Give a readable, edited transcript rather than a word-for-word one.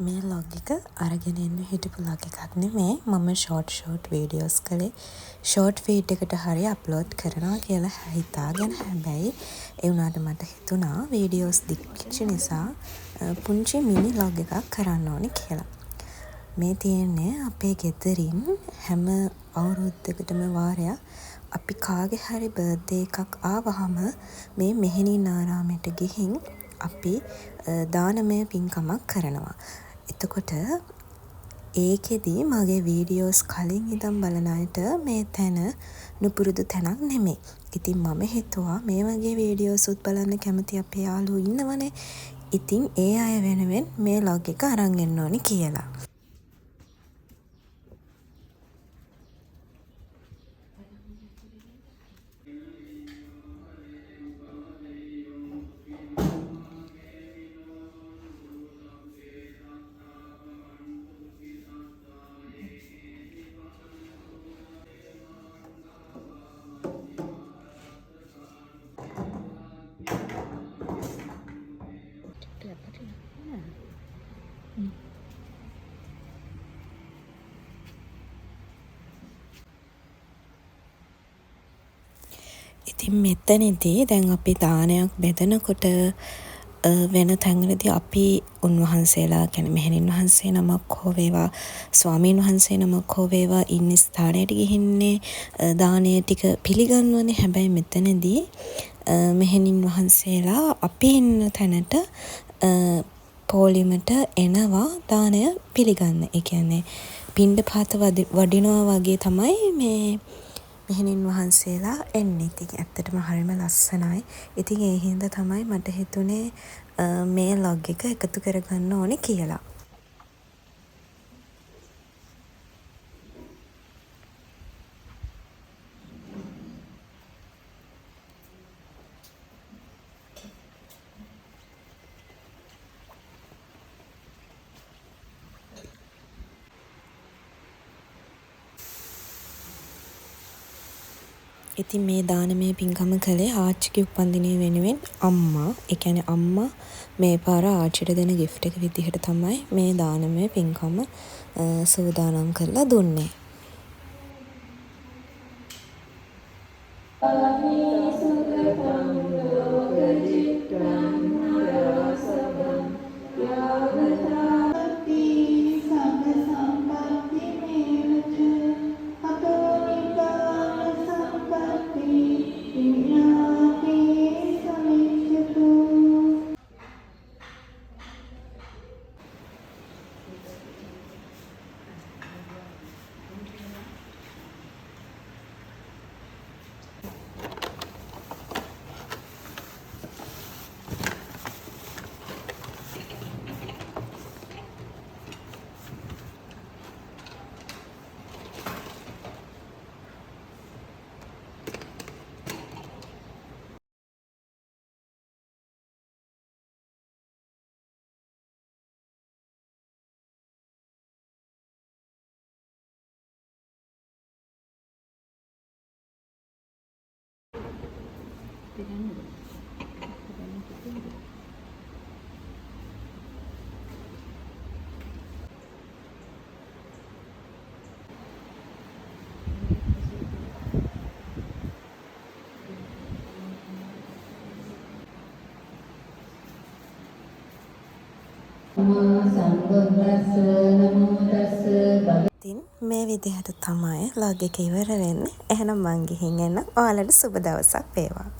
මේ ලොග් එක අරගෙන එන්න හිටපු ලොග් එකක් නෙමේ. මම ෂෝට් වීඩියෝස් කළේ ෂෝට් ෆීඩ් එකට හරි අප්ලෝඩ් කරනවා කියලා හිතාගෙන. හැබැයි ඒ වුණාට මට හිතුණා වීඩියෝස් දික් වෙච්ච නිසා පුංචි මිනි ලොග් එකක් කරන්න ඕනේ කියලා. මේ තියෙන්නේ අපේ ගෙදරින් හැම අවුරුද්දකටම වාරයක් අපි කාගේ හරි බර්ත්ඩේ එකක් ආවහම මේ මෙහෙණින්ආරාමයට ගිහින් අපි දානමය පින්කමක් කරනවා. එතකොට ඒකෙදි මගේ වීඩියෝස් කලින් ඉඳන් බලන අයට මේ තැන නුපුරුදු තැනක් නෙමෙයි. ඉතින් මම හිතුවා මේ වගේ වීඩියෝස් බලන්න කැමති අපේ යාළුවෝ ඉන්නවනේ. ඉතින් ඒ අය වෙනුවෙන් මේ ලොග් එක අරන් එන්න ඕනි කියලා. ඉතින් මෙතනදී දැන් අපි දානයක් බෙදනකොට වෙන තැන්වලදී අපි උන්වහන්සේලා කියන්නේ මෙහෙණින් වහන්සේ නමක් හෝ වේවා ස්වාමීන් වහන්සේ නමක් හෝ වේවා ඉන්න ස්ථානයට ගිහින්නේ දානය ටික පිළිගන්වනේ. හැබැයි මෙතනදී මෙහෙණින් වහන්සේලා අපි ඉන්න තැනට පෝලිමට එනවා දානය පිළිගන්න. ඒ කියන්නේ පිණ්ඩපාත වඩිනවා වගේ තමයි මේ මෙහෙණින් වහන්සේලා එන්නේ. ඉතින් ඇත්තටම හරිම ලස්සනයි. ඉතින් ඒ හින්දා තමයි මට හිතුනේ මේ ලොග් එක එකතු කරගන්න ඕනේ කියලා. ඉතින් මේ දානමය පින්කම කළේ ආච්චිගේ උපන්දිනය වෙනුවෙන් අම්මා. ඒ කියන්නේ අම්මා මේ පාර ආච්චිට දෙන ගිෆ්ට් එක විදිහට තමයි මේ දානමය පින්කම සූදානම් කරලා දුන්නේ. ඉතින් මේ විදිහට තමයි ලොග් එක ඉවර වෙන්නේ. එහෙනම් මං ගිහින් එන්නම්. ඔයාලට සුබ දවසක් වේවා.